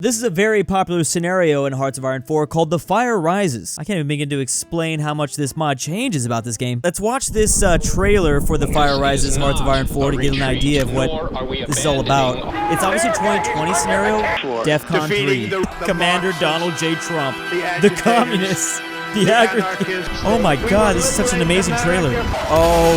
This is a very popular scenario in Hearts of Iron 4 called The Fire Rises. I can't even begin to explain how much this mod changes about this game. Let's watch this trailer for The Fire Rises Hearts of Iron 4 to get an idea of what this is all about. It's obviously a 2020 scenario. DEFCON 3. Commander Donald J. Trump. The Communists. The anarchists. Oh my god, this is such an amazing trailer. Oh,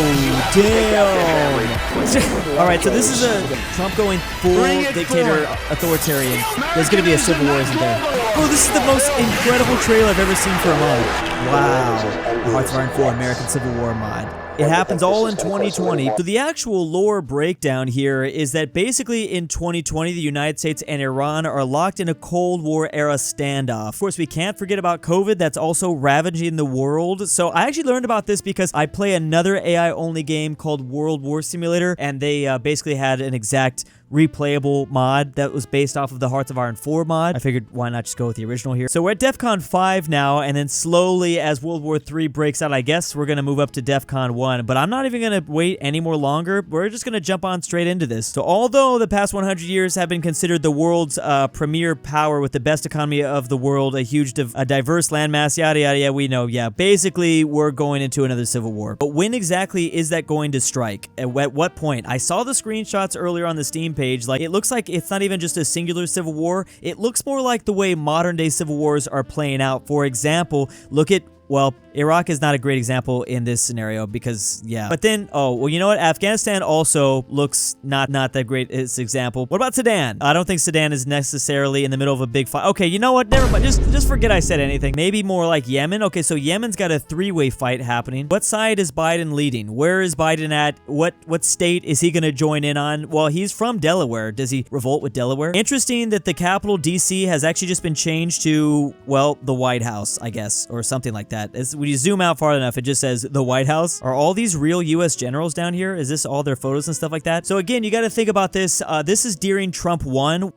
damn. Alright, so this is a Trump going full dictator authoritarian. There's gonna be a civil war, isn't there? Oh, this is the most incredible trailer I've ever seen for a mod. Wow. The Hearts of Iron 4 American Civil War mod. It happens all in 2020. So the actual lore breakdown here is that basically in 2020, the United States and Iran are locked in a Cold War era standoff. Of course, we can't forget about COVID. That's also ravaging the world. So I actually learned about this because I play another AI-only game called World War Simulator, and they basically had an exact replayable mod that was based off of the Hearts of Iron 4 mod. I figured why not just go with the original here. So we're at DEFCON 5 now, and then slowly as World War 3 breaks out, I guess we're gonna move up to DEFCON 1, but I'm not even gonna wait any more longer. We're just gonna jump on straight into this. So although the past 100 years have been considered the world's premier power with the best economy of the world, a huge diverse landmass, yada yada yada, we know, yeah, basically we're going into another civil war. But when exactly is that going to strike? At what point? I saw the screenshots earlier on the Steam page. Like, it looks like it's not even just a singular civil war. It looks more like the way modern day civil wars are playing out. For example, look at, well, Iraq is not a great example in this scenario because, yeah. But then, oh, well, you know what? Afghanistan also looks not that great as example. What about Sudan? I don't think Sudan is necessarily in the middle of a big fight. Okay, you know what? Never mind. Just forget I said anything. Maybe more like Yemen. Okay, so Yemen's got a three-way fight happening. What side is Biden leading? Where is Biden at? What state is he going to join in on? Well, he's from Delaware. Does he revolt with Delaware? Interesting that the capital, D.C., has actually just been changed to, well, the White House, I guess, or something like that. When you zoom out far enough, it just says the White House. Are all these real U.S. generals down here? Is this all their photos and stuff like that? So again, you got to think about this. This is during Trump 1.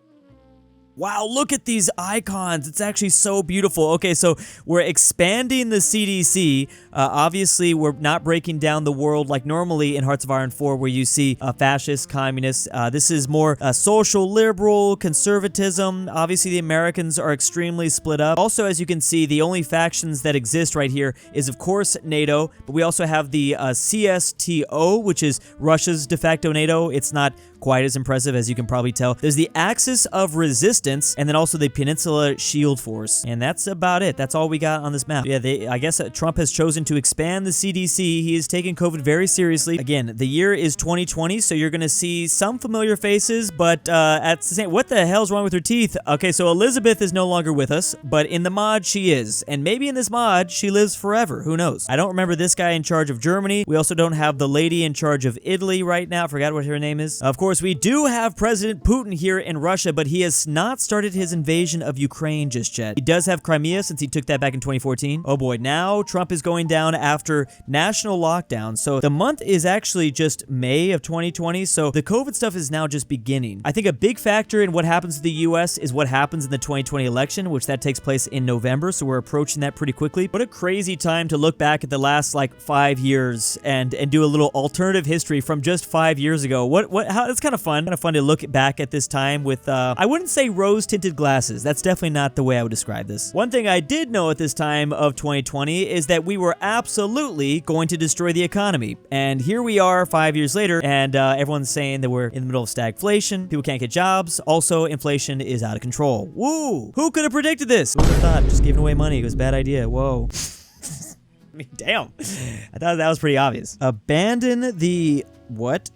Wow, look at these icons. It's actually so beautiful. Okay, so we're expanding the CDC. Obviously, we're not breaking down the world like normally in Hearts of Iron 4 where you see fascists, communists. This is more social, liberal, conservatism. Obviously, the Americans are extremely split up. Also, as you can see, the only factions that exist right here is, of course, NATO, but we also have the CSTO, which is Russia's de facto NATO. It's not quite as impressive as you can probably tell. There's the Axis of Resistance, and then also the Peninsula Shield Force. And that's about it. That's all we got on this map. Yeah, I guess Trump has chosen to expand the CDC. He is taking COVID very seriously. Again, the year is 2020, so you're going to see some familiar faces, but at the same, what the hell's wrong with her teeth? Okay, so Elizabeth is no longer with us, but in the mod, she is. And maybe in this mod, she lives forever. Who knows? I don't remember this guy in charge of Germany. We also don't have the lady in charge of Italy right now. I forgot what her name is. Of course, we do have President Putin here in Russia, but he has not started his invasion of Ukraine just yet. He does have Crimea since he took that back in 2014. Oh boy, now Trump is going down after national lockdown. So the month is actually just May of 2020. So the COVID stuff is now just beginning. I think a big factor in what happens to the US is what happens in the 2020 election, which that takes place in November. So we're approaching that pretty quickly. What a crazy time to look back at the last like 5 years and do a little alternative history from just 5 years ago. It's kind of fun. Kind of fun to look back at this time with, I wouldn't say rose-tinted glasses. That's definitely not the way I would describe this. One thing I did know at this time of 2020 is that we were absolutely going to destroy the economy. And here we are 5 years later, and everyone's saying that we're in the middle of stagflation. People can't get jobs. Also, inflation is out of control. Woo! Who could have predicted this? Who would have thought just giving away money was a bad idea? Whoa. I mean, damn. I thought that was pretty obvious. Abandon the... what?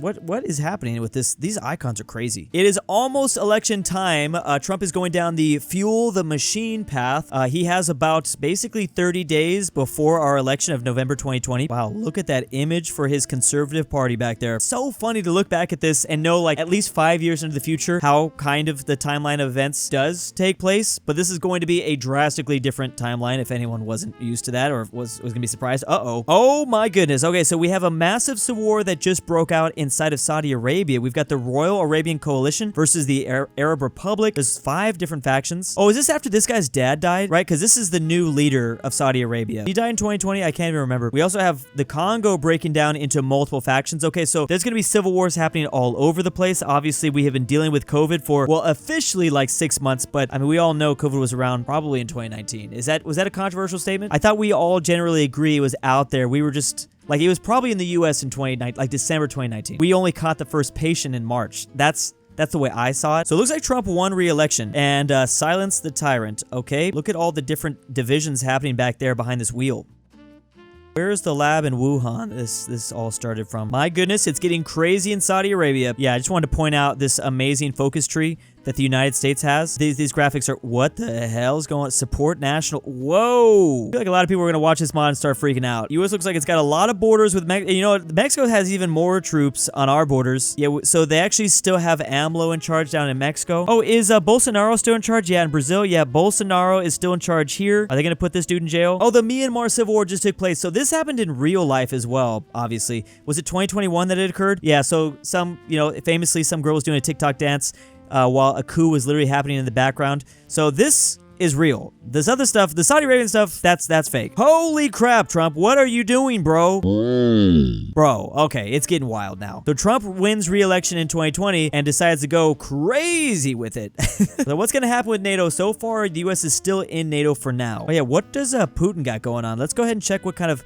What is happening with this? These icons are crazy. It is almost election time. Trump is going down the fuel the machine path. He has about basically 30 days before our election of November 2020. Wow, look at that image for his conservative party back there. So funny to look back at this and know like at least 5 years into the future how kind of the timeline of events does take place. But this is going to be a drastically different timeline if anyone wasn't used to that or was gonna be surprised. Oh my goodness. Okay, so we have a massive civil war that just broke broke out inside of Saudi Arabia. We've got the Royal Arabian Coalition versus the Arab Republic. There's 5 different factions. Oh, is this after this guy's dad died? Right, because this is the new leader of Saudi Arabia. He died in 2020? I can't even remember. We also have the Congo breaking down into multiple factions. Okay, so there's going to be civil wars happening all over the place. Obviously, we have been dealing with COVID for, well, officially like 6 months, but I mean, we all know COVID was around probably in 2019. Was that a controversial statement? I thought we all generally agree it was out there. We were just... like, it was probably in the U.S. in 2019, like December 2019. We only caught the first patient in March. That's the way I saw it. So it looks like Trump won re-election and silenced the tyrant. Okay, look at all the different divisions happening back there behind this wheel. Where's the lab in Wuhan this all started from? My goodness, it's getting crazy in Saudi Arabia. Yeah, I just wanted to point out this amazing focus tree that the United States has. These graphics are, what the hell is going on? Support national, whoa. I feel like a lot of people are going to watch this mod and start freaking out. US looks like it's got a lot of borders with Mexico. You know what? Mexico has even more troops on our borders. Yeah, so they actually still have AMLO in charge down in Mexico. Oh, is Bolsonaro still in charge? Yeah, in Brazil. Yeah, Bolsonaro is still in charge here. Are they going to put this dude in jail? Oh, the Myanmar Civil War just took place. So this happened in real life as well, obviously. Was it 2021 that it occurred? Yeah, so famously some girl was doing a TikTok dance while a coup was literally happening in the background. So this is real. This other stuff, the Saudi Arabian stuff, that's fake. Holy crap, Trump, what are you doing, bro? Bro, okay, it's getting wild now. So Trump wins re-election in 2020 and decides to go crazy with it. So what's gonna happen with NATO? So far, the US is still in NATO for now. Oh yeah, what does Putin got going on? Let's go ahead and check what kind of,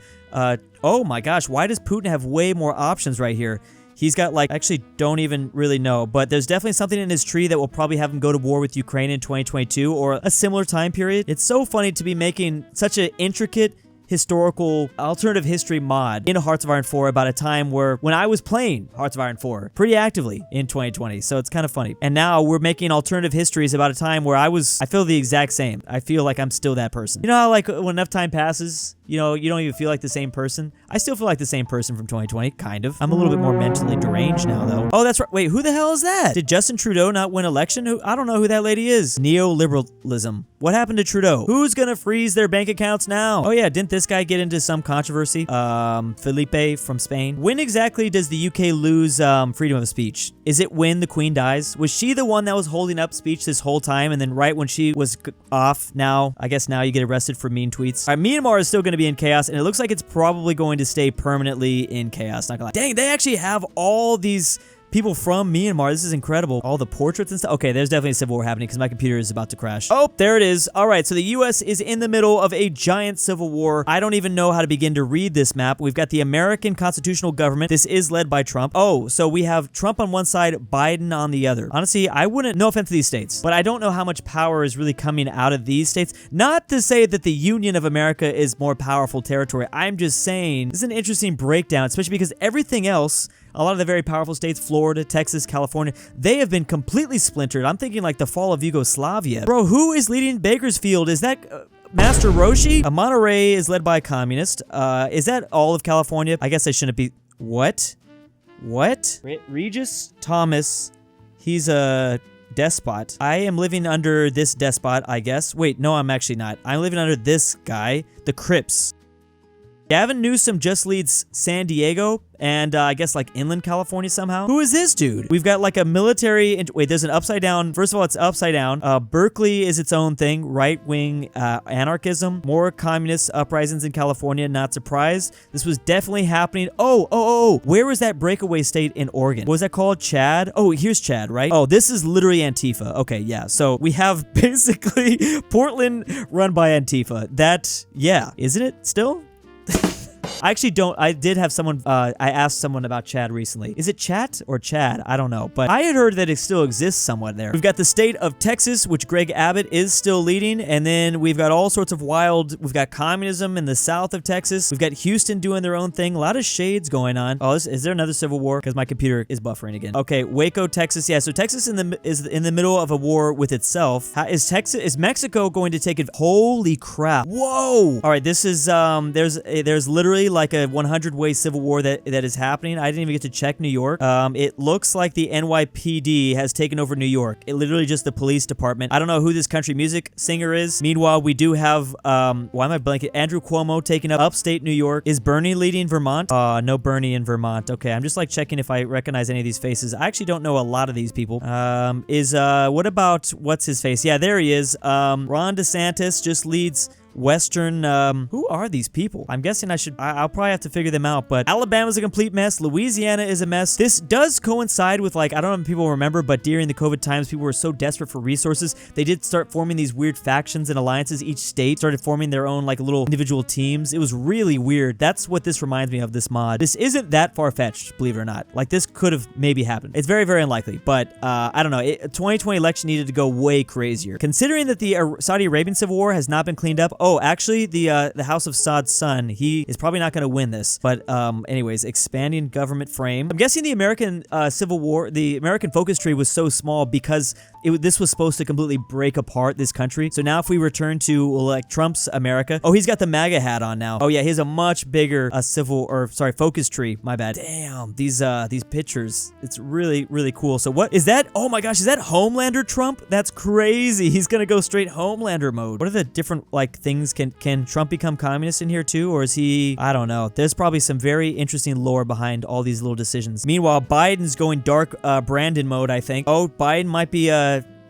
oh my gosh, why does Putin have way more options right here? He's got, like, actually don't even really know, but there's definitely something in his tree that will probably have him go to war with Ukraine in 2022 or a similar time period. It's so funny to be making such an intricate historical alternative history mod in Hearts of Iron 4 about a time when I was playing Hearts of Iron 4 pretty actively in 2020. So it's kind of funny. And now we're making alternative histories about a time where I feel the exact same. I feel like I'm still that person. You know how, like, when enough time passes, you know, you don't even feel like the same person? I still feel like the same person from 2020, kind of. I'm a little bit more mentally deranged now, though. Oh, that's right. Wait, who the hell is that? Did Justin Trudeau not win election? I don't know who that lady is. Neoliberalism. What happened to Trudeau? Who's gonna freeze their bank accounts now? Oh yeah, didn't this guy get into some controversy? Felipe from Spain. When exactly does the UK lose freedom of speech? Is it when the Queen dies? Was she the one that was holding up speech this whole time, and then right when she was off, I guess now you get arrested for mean tweets? All right, Myanmar is still gonna be in chaos, and it looks like it's probably going to stay permanently in chaos. Not gonna lie. Dang, they actually have all these people from Myanmar. This is incredible. All the portraits and stuff. Okay, there's definitely a civil war happening because my computer is about to crash. Oh, there it is. All right, so the U.S. is in the middle of a giant civil war. I don't even know how to begin to read this map. We've got the American constitutional government. This is led by Trump. Oh, so we have Trump on one side, Biden on the other. Honestly, I wouldn't, no offense to these states, but I don't know how much power is really coming out of these states. Not to say that the Union of America is more powerful territory. I'm just saying this is an interesting breakdown, especially because everything else, a lot of the very powerful states, Florida, Texas, California, they have been completely splintered. I'm thinking like the fall of Yugoslavia. Bro, who is leading Bakersfield? Is that Master Roshi? Monterey is led by a communist. Is that all of California? I guess I shouldn't be... What? What? Regis Thomas. He's a despot. I am living under this despot, I guess. Wait, no, I'm actually not. I'm living under this guy, the Crips. Gavin Newsom just leads San Diego and I guess like inland California somehow. Who is this dude? We've got like a military, wait, there's an upside down. First of all, it's upside down. Berkeley is its own thing. Right-wing anarchism. More communist uprisings in California. Not surprised. This was definitely happening. Oh. Where was that breakaway state in Oregon? What was that called? Chad? Oh, here's Chad, right? Oh, this is literally Antifa. Okay, yeah. So we have basically Portland run by Antifa. That, yeah. Isn't it still? I actually don't. I did have someone, I asked someone about Chad recently. Is it Chat or Chad? I don't know. But I had heard that it still exists somewhat there. We've got the state of Texas, which Greg Abbott is still leading. And then we've got all sorts of we've got communism in the south of Texas. We've got Houston doing their own thing. A lot of shades going on. Oh, is there another civil war? Because my computer is buffering again. Okay, Waco, Texas. Yeah, so Texas is in the middle of a war with itself. Is Mexico going to take it? Holy crap. Whoa. All right, this is, there's literally literally like a 100-way civil war that is happening. I didn't even get to check New York. It looks like the NYPD has taken over New York. It literally just the police department. I don't know who this country music singer is. Meanwhile, we do have, why am I blanking? Andrew Cuomo taking up upstate New York. Is Bernie leading Vermont? No Bernie in Vermont. Okay, I'm just like checking if I recognize any of these faces. I actually don't know a lot of these people. What about, what's his face? Yeah, there he is. Ron DeSantis just leads Western, who are these people? I'm guessing I'll probably have to figure them out, but Alabama's a complete mess. Louisiana is a mess. This does coincide with, like, I don't know if people remember, but during the COVID times, people were so desperate for resources, they did start forming these weird factions and alliances. Each state started forming their own, like, little individual teams. It was really weird. That's what this reminds me of, this mod. This isn't that far-fetched, believe it or not. Like, this could have maybe happened. It's very, very unlikely, but, I don't know. 2020 election needed to go way crazier. Considering that the Saudi Arabian civil war has not been cleaned up, oh, actually, the House of Saud's son, he is probably not going to win this. But anyways, expanding government frame. I'm guessing the American Civil War, the American focus tree was so small because this was supposed to completely break apart this country. So now if we return to like Trump's America, oh, he's got the MAGA hat on now. Oh yeah, he has a much bigger focus tree. My bad. Damn, these pictures. It's really, really cool. So what is that? Oh my gosh, is that Homelander Trump? That's crazy. He's gonna go straight Homelander mode. What are the different like things? Can Trump become communist in here too, or is he? I don't know. There's probably some very interesting lore behind all these little decisions. Meanwhile, Biden's going dark Brandon mode, I think. Oh, Biden might be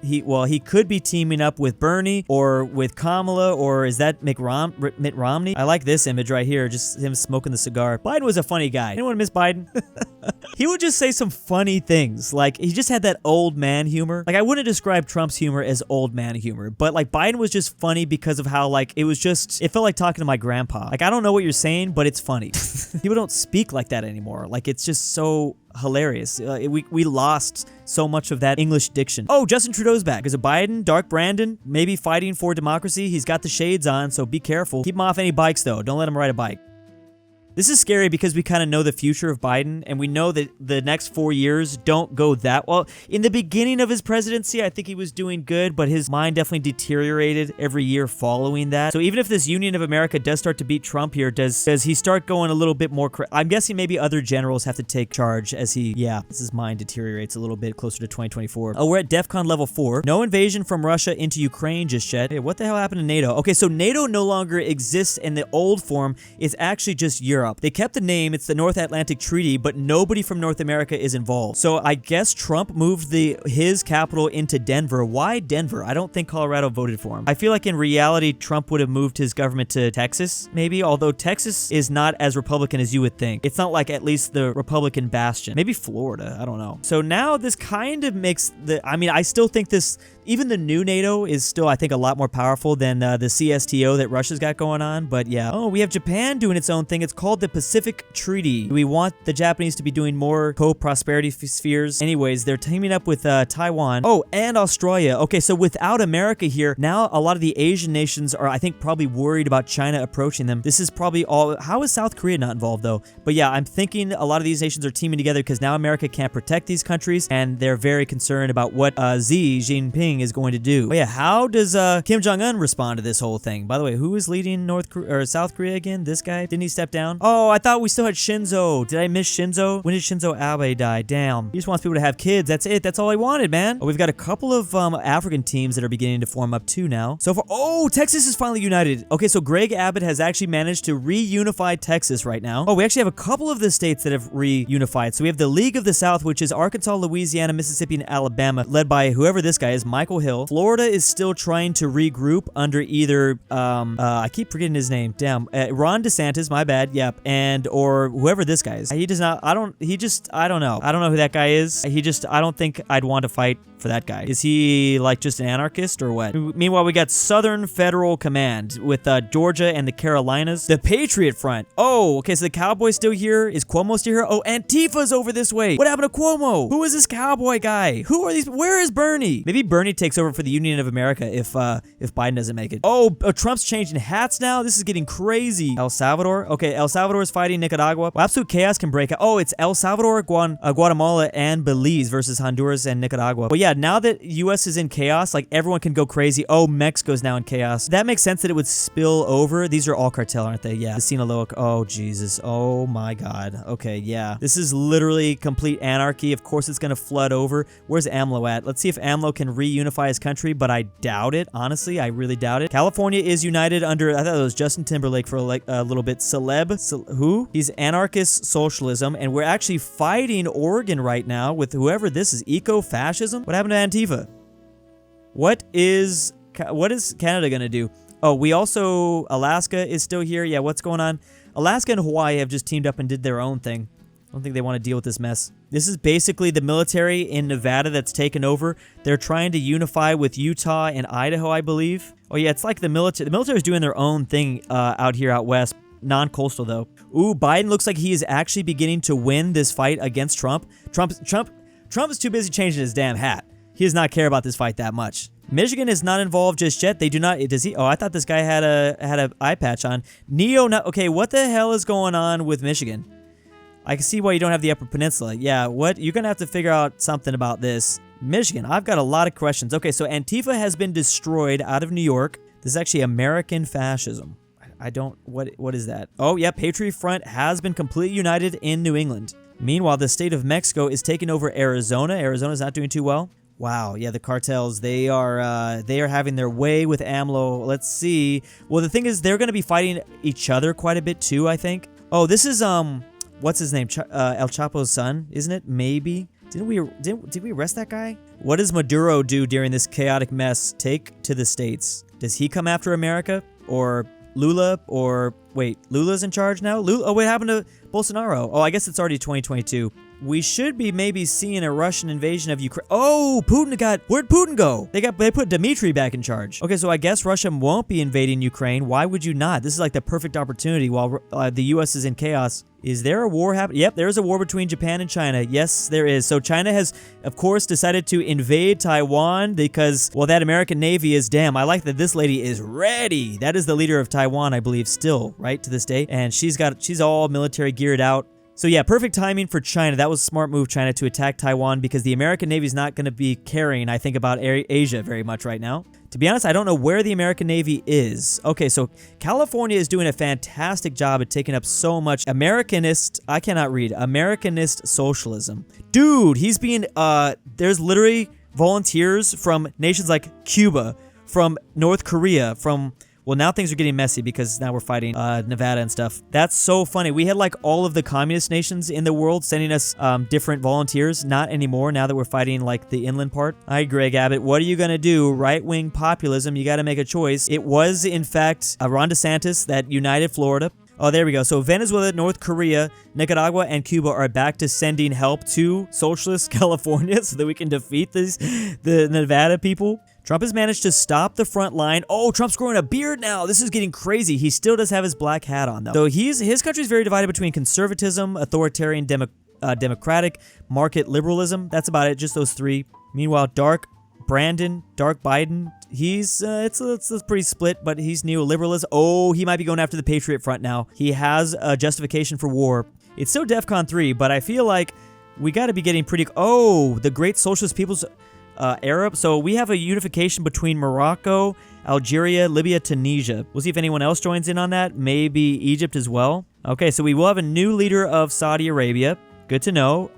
he could be teaming up with Bernie or with Kamala, or is that Mitt Romney? I like this image right here, just him smoking the cigar. Biden was a funny guy. Anyone miss Biden? He would just say some funny things. Like, he just had that old man humor. Like, I wouldn't describe Trump's humor as old man humor, but like Biden was just funny because of how like, it felt like talking to my grandpa. Like, I don't know what you're saying, but it's funny. People don't speak like that anymore. Like, it's just so hilarious. We lost so much of that English diction. Oh, Justin Trudeau's back. Is it Biden? Dark Brandon? Maybe fighting for democracy? He's got the shades on, so be careful. Keep him off any bikes, though. Don't let him ride a bike. This is scary because we kind of know the future of Biden, and we know that the next 4 years don't go that well. In the beginning of his presidency, I think he was doing good, but his mind definitely deteriorated every year following that. So even if this Union of America does start to beat Trump here, does he start going a little bit more? I'm guessing maybe other generals have to take charge as his mind deteriorates a little bit closer to 2024. Oh, we're at DEFCON level 4. No invasion from Russia into Ukraine just yet. Hey, what the hell happened to NATO? Okay, so NATO no longer exists in the old form. It's actually just Europe. They kept the name, it's the North Atlantic Treaty, but nobody from North America is involved. So I guess Trump moved his capital into Denver. Why Denver? I don't think Colorado voted for him. I feel like in reality, Trump would have moved his government to Texas, maybe, although Texas is not as Republican as you would think. It's not like at least the Republican bastion. Maybe Florida, I don't know. So now this kind of makes I still think even the new NATO is still, I think, a lot more powerful than the CSTO that Russia's got going on. But yeah. Oh, we have Japan doing its own thing. It's called the Pacific Treaty. We want the Japanese to be doing more co-prosperity spheres. Anyways, they're teaming up with Taiwan. Oh, and Australia. Okay, so without America here, now a lot of the Asian nations are, I think, probably worried about China approaching them. This is probably all. How is South Korea not involved, though? But yeah, I'm thinking a lot of these nations are teaming together because now America can't protect these countries, and they're very concerned about what Xi Jinping is going to do. But yeah, how does Kim Jong-un respond to this whole thing? By the way, who is leading South Korea again? This guy? Didn't he step down? Oh, I thought we still had Shinzo. Did I miss Shinzo? When did Shinzo Abe die? Damn. He just wants people to have kids. That's it. That's all he wanted, man. Oh, we've got a couple of African teams that are beginning to form up too now. So far, oh, Texas is finally united. Okay, so Greg Abbott has actually managed to reunify Texas right now. Oh, we actually have a couple of the states that have reunified. So we have the League of the South, which is Arkansas, Louisiana, Mississippi, and Alabama, led by whoever this guy is, Michael Hill. Florida is still trying to regroup under either, I keep forgetting his name. Damn. Ron DeSantis, my bad. Yep. Or whoever this guy is. He does not, I don't know. I don't know who that guy is. I don't think I'd want to fight for that guy. Is he like just an anarchist or what? Meanwhile, we got Southern Federal Command with Georgia and the Carolinas. The Patriot Front. Oh, okay, so the Cowboy's still here. Is Cuomo still here? Oh, Antifa's over this way. What happened to Cuomo? Who is this cowboy guy? Who are these? Where is Bernie? Maybe Bernie takes over for the Union of America if Biden doesn't make it. Oh, Trump's changing hats now. This is getting crazy. El Salvador. Okay, El Salvador is fighting Nicaragua. Well, absolute chaos can break out. Oh, it's El Salvador, Guatemala, and Belize versus Honduras and Nicaragua. But yeah, now that U.S. is in chaos, like everyone can go crazy. Oh, Mexico's now in chaos. That makes sense that it would spill over. These are all cartel, aren't they? Yeah. Sinaloa. Oh, Jesus. Oh, my God. Okay, yeah. This is literally complete anarchy. Of course, it's going to flood over. Where's AMLO at? Let's see if AMLO can reunify his country, but I doubt it. Honestly, I really doubt it. California is united under, I thought it was Justin Timberlake for like a little bit. Who? He's anarchist socialism, and we're actually fighting Oregon right now with whoever this is. Eco-fascism? What happened to Antifa? What is Canada gonna do? Oh, we also, Alaska is still here. Yeah, what's going on? Alaska and Hawaii have just teamed up and did their own thing. I don't think they want to deal with this mess. This is basically the military in Nevada that's taken over. They're trying to unify with Utah and Idaho, I believe. Oh yeah, it's like the military. The military is doing their own thing out here out west. Non-coastal though. Ooh, Biden looks like he is actually beginning to win this fight against Trump. Trump is too busy changing his damn hat. He does not care about this fight that much. Michigan is not involved just yet. They do not. Does he? Oh, I thought this guy had a eye patch on. Okay, what the hell is going on with Michigan? I can see why you don't have the Upper Peninsula. Yeah, what? You're gonna have to figure out something about this. Michigan, I've got a lot of questions. Okay, so Antifa has been destroyed out of New York. This is actually American fascism. I don't, what is that? Oh, yeah, Patriot Front has been completely united in New England. Meanwhile, the state of Mexico is taking over Arizona. Arizona's not doing too well. Wow, yeah, the cartels, they are having their way with AMLO. Let's see. Well, the thing is, they're going to be fighting each other quite a bit too, I think. Oh, this is, what's his name? El Chapo's son, isn't it? Maybe. Did we arrest that guy? What does Maduro do during this chaotic mess? Take to the states. Does he come after America? Or Lula? Or wait, Lula's in charge now? Oh, what happened to Bolsonaro? Oh, I guess it's already 2022. We should be maybe seeing a Russian invasion of Ukraine. Oh, where'd Putin go? They put Dmitry back in charge. Okay, so I guess Russia won't be invading Ukraine. Why would you not? This is like the perfect opportunity while the U.S. is in chaos. Is there a war happening? Yep, there is a war between Japan and China. Yes, there is. So China has, of course, decided to invade Taiwan because, well, that American Navy is, damn, I like that this lady is ready. That is the leader of Taiwan, I believe, still, right, to this day. And she's all military geared out. So yeah, perfect timing for China. That was a smart move, China, to attack Taiwan because the American Navy is not going to be caring, I think, about Asia very much right now. To be honest, I don't know where the American Navy is. Okay, so California is doing a fantastic job at taking up so much Americanist socialism. Dude, he's being, there's literally volunteers from nations like Cuba, from North Korea, from... Well, now things are getting messy because now we're fighting Nevada and stuff. That's so funny. We had like all of the communist nations in the world sending us different volunteers. Not anymore now that we're fighting like the inland part. All right, Greg Abbott, what are you going to do? Right-wing populism, you got to make a choice. It was, in fact, Ron DeSantis that united Florida. Oh, there we go. So Venezuela, North Korea, Nicaragua, and Cuba are back to sending help to socialist California so that we can defeat the Nevada people. Trump has managed to stop the front line. Oh, Trump's growing a beard now. This is getting crazy. He still does have his black hat on, though. So his country is very divided between conservatism, authoritarian, democratic, market liberalism. That's about it, just those three. Meanwhile, Dark Biden, he's, it's pretty split, but he's neoliberalism. Oh, he might be going after the Patriot Front now. He has a justification for war. It's still DEFCON 3, but I feel like we got to be getting pretty... Oh, the Great Socialist People's... Arab. So we have a unification between Morocco, Algeria, Libya, Tunisia. We'll see if anyone else joins in on that. Maybe Egypt as well. Okay, so we will have a new leader of Saudi Arabia. Good to know.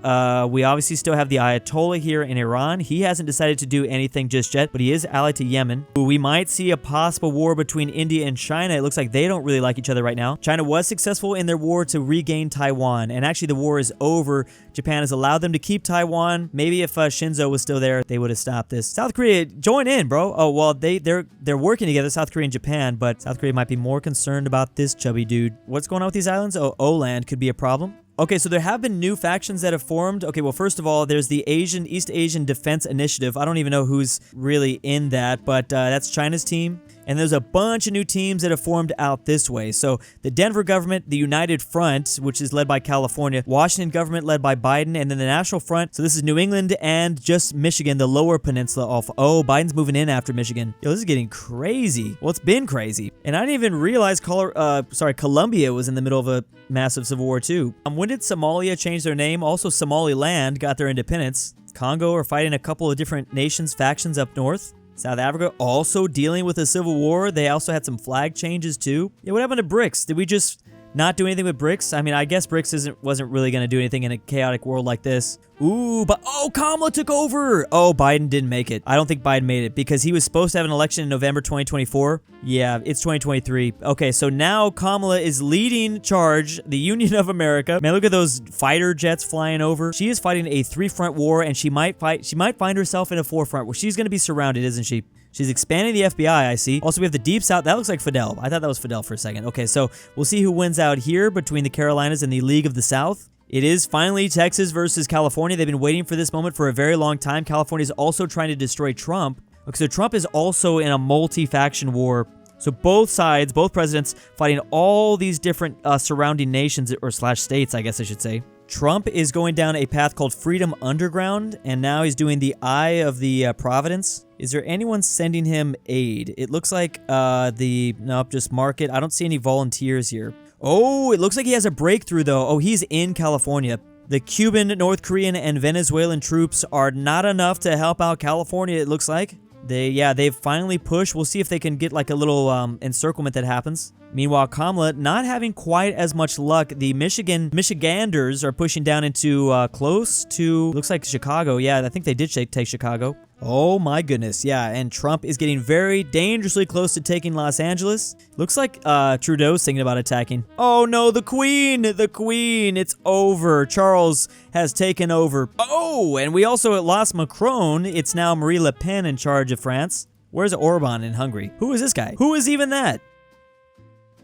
We obviously still have the Ayatollah here in Iran. He hasn't decided to do anything just yet, but he is allied to Yemen. We might see a possible war between India and China. It looks like they don't really like each other right now. China was successful in their war to regain Taiwan, and actually the war is over. Japan has allowed them to keep Taiwan. Maybe if Shinzo was still there, they would have stopped this. South Korea, join in, bro. Oh, well, they're working together, South Korea and Japan, but South Korea might be more concerned about this chubby dude. What's going on with these islands? Oh, Oland could be a problem. Okay, so there have been new factions that have formed. Okay, well, first of all, there's the East Asian Defense Initiative. I don't even know who's really in that, but that's China's team. And there's a bunch of new teams that have formed out this way. So the Denver government, the United Front, which is led by California, Washington government led by Biden, and then the National Front. So this is New England and just Michigan, the lower peninsula. Oh, Biden's moving in after Michigan. Yo, this is getting crazy. Well, it's been crazy. And I didn't even realize Colombia was in the middle of a massive civil war too. When did Somalia change their name? Also, Somaliland got their independence. Congo are fighting a couple of different nations, factions up north. South Africa also dealing with a civil war. They also had some flag changes too. Yeah, what happened to BRICS? Did we just not do anything with BRICS? I mean, I guess BRICS wasn't really going to do anything in a chaotic world like this. Ooh, but oh, Kamala took over. Oh, Biden didn't make it. I don't think Biden made it because he was supposed to have an election in November 2024. Yeah, it's 2023. Okay, so now Kamala is leading charge, the Union of America. Man, look at those fighter jets flying over. She is fighting a three-front war, and she might find herself in a four-front where she's going to be surrounded, isn't she? She's expanding the FBI, I see. Also, we have the Deep South. That looks like Fidel. I thought that was Fidel for a second. Okay, so we'll see who wins out here between the Carolinas and the League of the South. It is finally Texas versus California. They've been waiting for this moment for a very long time. California is also trying to destroy Trump. Okay, so Trump is also in a multi-faction war. So both sides, both presidents, fighting all these different surrounding nations, or slash states, I guess I should say. Trump is going down a path called Freedom Underground, and now he's doing the Eye of the Providence. Is there anyone sending him aid? It looks like nope, just market. I don't see any volunteers here. Oh, it looks like he has a breakthrough though. Oh, he's in California. The Cuban, North Korean, and Venezuelan troops are not enough to help out California, it looks like. They've finally pushed. We'll see if they can get like a little encirclement that happens. Meanwhile, Kamala not having quite as much luck. The Michiganders are pushing down into close to, looks like Chicago. Yeah, I think they did take Chicago. Oh my goodness, yeah, and Trump is getting very dangerously close to taking Los Angeles. Looks like Trudeau's thinking about attacking. Oh no, the Queen, it's over. Charles has taken over. Oh, and we also lost Macron. It's now Marie Le Pen in charge of France. Where's Orban in Hungary? Who is this guy? Who is even that?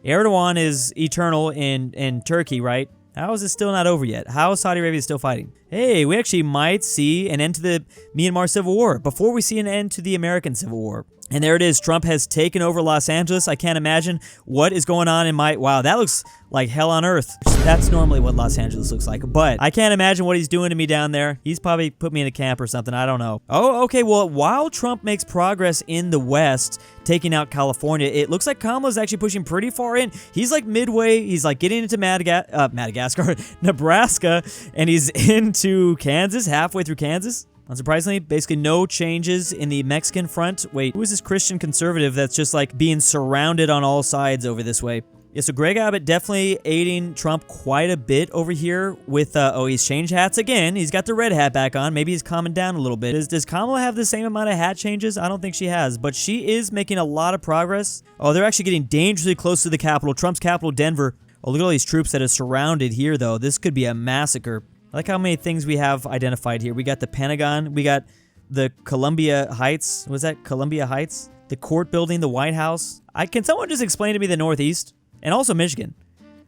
Erdogan is eternal in Turkey, right? How is it still not over yet? How is Saudi Arabia still fighting? Hey, we actually might see an end to the Myanmar Civil War before we see an end to the American Civil War. And there it is. Trump has taken over Los Angeles. I can't imagine what is going on in my... Wow, that looks like hell on earth. That's normally what Los Angeles looks like. But I can't imagine what he's doing to me down there. He's probably put me in a camp or something. I don't know. Oh, okay. Well, while Trump makes progress in the West, taking out California, it looks like Kamala's actually pushing pretty far in. He's like midway. He's like getting into Madagascar, Nebraska, and he's into Kansas, halfway through Kansas. Unsurprisingly, basically no changes in the Mexican front. Wait, who is this Christian conservative that's just like being surrounded on all sides over this way? Yeah, so Greg Abbott definitely aiding Trump quite a bit over here with, oh, he's changed hats again. He's got the red hat back on. Maybe he's calming down a little bit. Does Kamala have the same amount of hat changes? I don't think she has, but she is making a lot of progress. Oh, they're actually getting dangerously close to the capital, Trump's capital, Denver. Oh, look at all these troops that are surrounded here, though. This could be a massacre. I like how many things we have identified here. We got the Pentagon. We got the Columbia Heights. Was that Columbia Heights? The court building, the White House. Can someone just explain to me the Northeast? And also Michigan.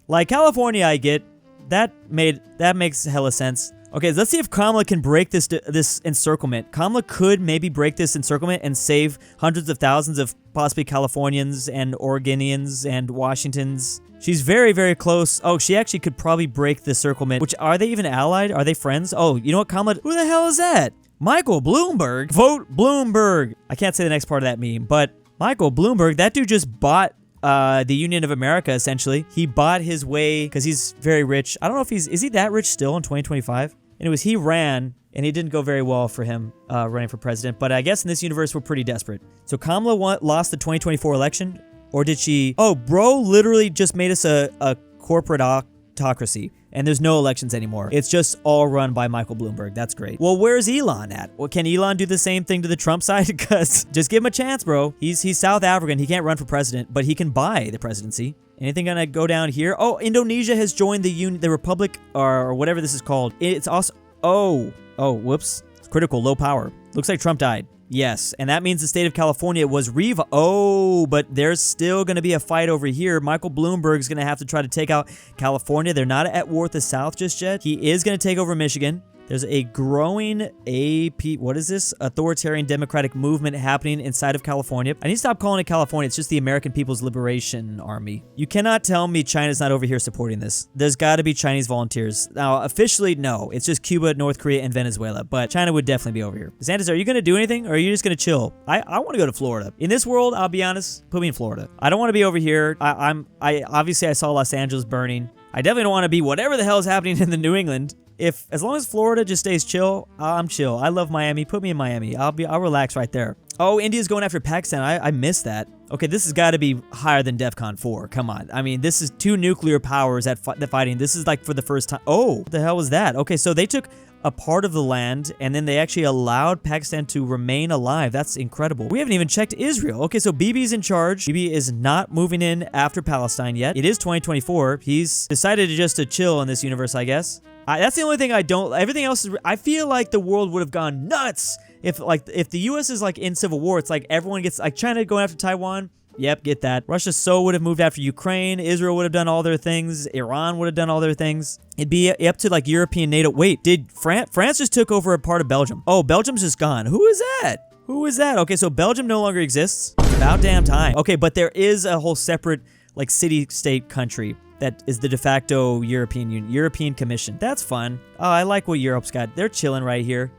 Like California, I get. That makes hella sense. Okay, let's see if Kamala can break this encirclement. Kamala could maybe break this encirclement and save hundreds of thousands of possibly Californians and Oregonians and Washingtons. She's very, very close. Oh, she actually could probably break the encirclement. Which, are they even allied? Are they friends? Oh, you know what, Kamala? Who the hell is that? Michael Bloomberg. Vote Bloomberg. I can't say the next part of that meme, but Michael Bloomberg, that dude just bought the Union of America, essentially. He bought his way because he's very rich. I don't know if is he that rich still in 2025? Anyways, he ran, and it didn't go very well for him running for president. But I guess in this universe, we're pretty desperate. So Kamala lost the 2024 election. Or did she... Oh, bro literally just made us a corporate autocracy. And there's no elections anymore. It's just all run by Michael Bloomberg. That's great. Well, where's Elon at? Well, can Elon do the same thing to the Trump side? Because just give him a chance, bro. He's South African. He can't run for president, but he can buy the presidency. Anything gonna go down here? Oh, Indonesia has joined the Republic, or whatever this is called. It's also... Oh, whoops. It's critical, low power. Looks like Trump died. Yes, and that means the state of California was Oh, but there's still going to be a fight over here. Michael Bloomberg's going to have to try to take out California. They're not at war with the South just yet. He is going to take over Michigan. There's a growing what is this? Authoritarian democratic movement happening inside of California. I need to stop calling it California. It's just the American People's Liberation Army. You cannot tell me China's not over here supporting this. There's got to be Chinese volunteers. Now, officially, no. It's just Cuba, North Korea, and Venezuela. But China would definitely be over here. DeSantis, are you going to do anything? Or are you just going to chill? I want to go to Florida. In this world, I'll be honest, put me in Florida. I don't want to be over here. Obviously, I saw Los Angeles burning. I definitely don't want to be whatever the hell is happening in the New England. as long as Florida just stays chill, I'm chill. I love Miami. Put me in Miami. I'll relax right there. Oh, India's going after Pakistan. I missed that. Okay, this has got to be higher than DEFCON 4. Come on. I mean, this is 2 nuclear powers that fighting. This is like for the first time. Oh, what the hell was that? Okay, so they took a part of the land, and then they actually allowed Pakistan to remain alive. That's incredible. We haven't even checked Israel. Okay, so Bibi's in charge. Bibi is not moving in after Palestine yet. It is 2024. He's decided to chill in this universe, I guess. That's the only thing I don't... Everything else is... I feel like the world would have gone nuts if the U.S. is like in civil war. It's like everyone gets... Like China going after Taiwan. Yep, get that. Russia would have moved after Ukraine. Israel would have done all their things. Iran would have done all their things. It'd be up to like European NATO. Wait, did France just took over a part of Belgium? Oh, Belgium's just gone. Who is that? Who is that? Okay, so Belgium no longer exists. It's about damn time. Okay, but there is a whole separate like city-state country that is the de facto European Commission. That's fun. Oh, I like what Europe's got. They're chilling right here.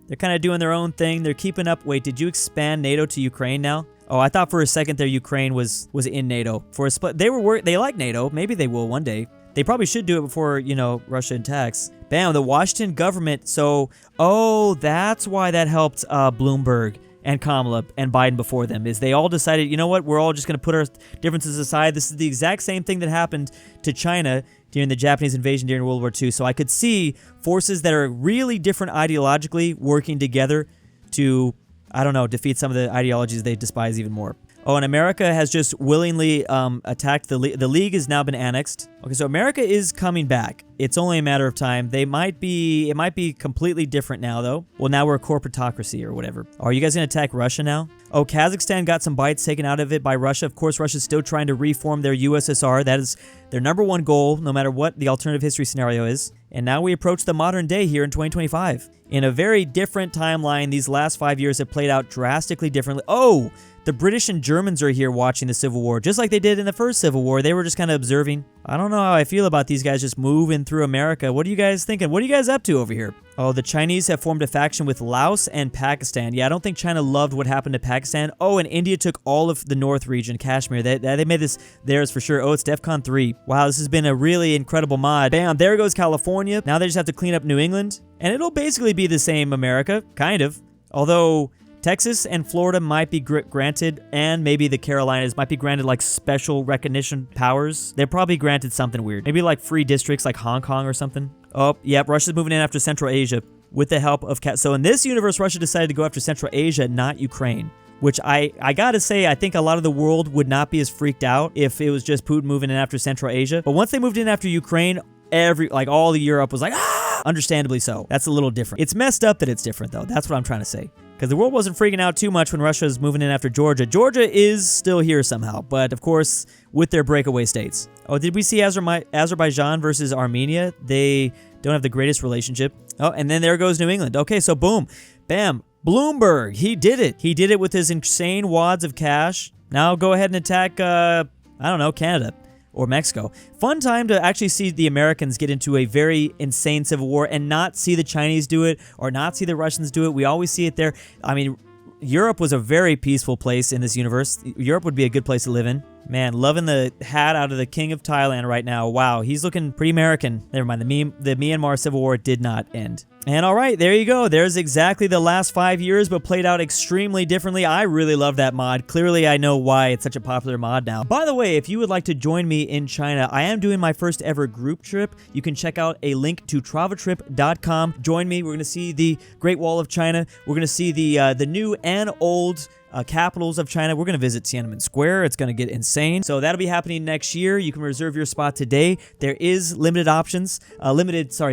They're kind of doing their own thing. They're keeping up. Wait, did you expand NATO to Ukraine now? Oh, I thought for a second there Ukraine was in NATO. For a split, they like NATO. Maybe they will one day. They probably should do it before, you know, Russia attacks. Bam, the Washington government. So, oh, that's why that helped Bloomberg and Kamala and Biden before them, is they all decided, you know what, we're all just going to put our differences aside. This is the exact same thing that happened to China during the Japanese invasion during World War II. So I could see forces that are really different ideologically working together to, I don't know, defeat some of the ideologies they despise even more. Oh, and America has just willingly attacked the League. The League has now been annexed. Okay, so America is coming back. It's only a matter of time. It might be completely different now, though. Well, now we're a corporatocracy or whatever. Are you guys going to attack Russia now? Oh, Kazakhstan got some bites taken out of it by Russia. Of course, Russia's still trying to reform their USSR. That is their #1 goal, no matter what the alternative history scenario is. And now we approach the modern day here in 2025. In a very different timeline, these last 5 years have played out drastically differently. Oh, the British and Germans are here watching the Civil War, just like they did in the first Civil War. They were just kind of observing. I don't know how I feel about these guys just moving through America. What are you guys thinking? What are you guys up to over here? Oh, the Chinese have formed a faction with Laos and Pakistan. Yeah, I don't think China loved what happened to Pakistan. Oh, and India took all of the north region, Kashmir. They made this theirs for sure. Oh, it's DEFCON 3. Wow, this has been a really incredible mod. Bam, there goes California. Now they just have to clean up New England. And it'll basically be the same America, kind of. Although Texas and Florida might be granted, and maybe the Carolinas might be granted like special recognition powers. They're probably granted something weird. Maybe like free districts like Hong Kong or something. Oh, yep, Russia's moving in after Central Asia with the help of... So in this universe, Russia decided to go after Central Asia, not Ukraine. Which I gotta say, I think a lot of the world would not be as freaked out if it was just Putin moving in after Central Asia. But once they moved in after Ukraine, all of Europe was like, ah! Understandably so. That's a little different. It's messed up that it's different, though. That's what I'm trying to say. Because the world wasn't freaking out too much when Russia was moving in after Georgia. Georgia is still here somehow, but of course, with their breakaway states. Oh, did we see Azerbaijan versus Armenia? They don't have the greatest relationship. Oh, and then there goes New England. Okay, so boom, bam, Bloomberg, he did it. He did it with his insane wads of cash. Now go ahead and attack, I don't know, Canada. Or Mexico. Fun time to actually see the Americans get into a very insane civil war and not see the Chinese do it or not see the Russians do it. We always see it there. I mean, Europe was a very peaceful place in this universe. Europe would be a good place to live in. Man, loving the hat out of the King of Thailand right now. Wow, he's looking pretty American. Never mind, the Myanmar Civil War did not end. And all right, there you go. There's exactly the last 5 years, but played out extremely differently. I really love that mod. Clearly, I know why it's such a popular mod now. By the way, if you would like to join me in China, I am doing my first ever group trip. You can check out a link to travatrip.com. Join me. We're going to see the Great Wall of China. We're going to see the new and old capitals of China. We're going to visit Tiananmen Square. It's going to get insane. So that'll be happening next year. You can reserve your spot today. There is limited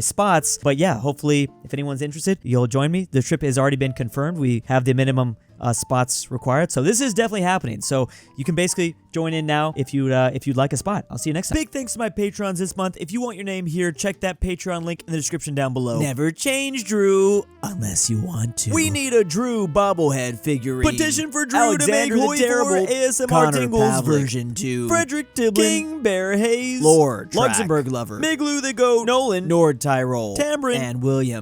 spots. But yeah, hopefully if anyone's interested, you'll join me. The trip has already been confirmed. We have the minimum spots required. So this is definitely happening. So you can basically join in now if you'd like a spot. I'll see you next time. Big thanks to my patrons this month. If you want your name here, check that Patreon link in the description down below. Never change Drew unless you want to. We need a Drew bobblehead figurine. Petition for Drew Alexander to make HOI4 ASMR Connor Tingles Pavlik, version 2. Frederick Tiblin, King Bear Hayes, Lord Track, Luxembourg Lover, Miglu the Goat, Nolan, Nord Tyrol, Tambrin, and William.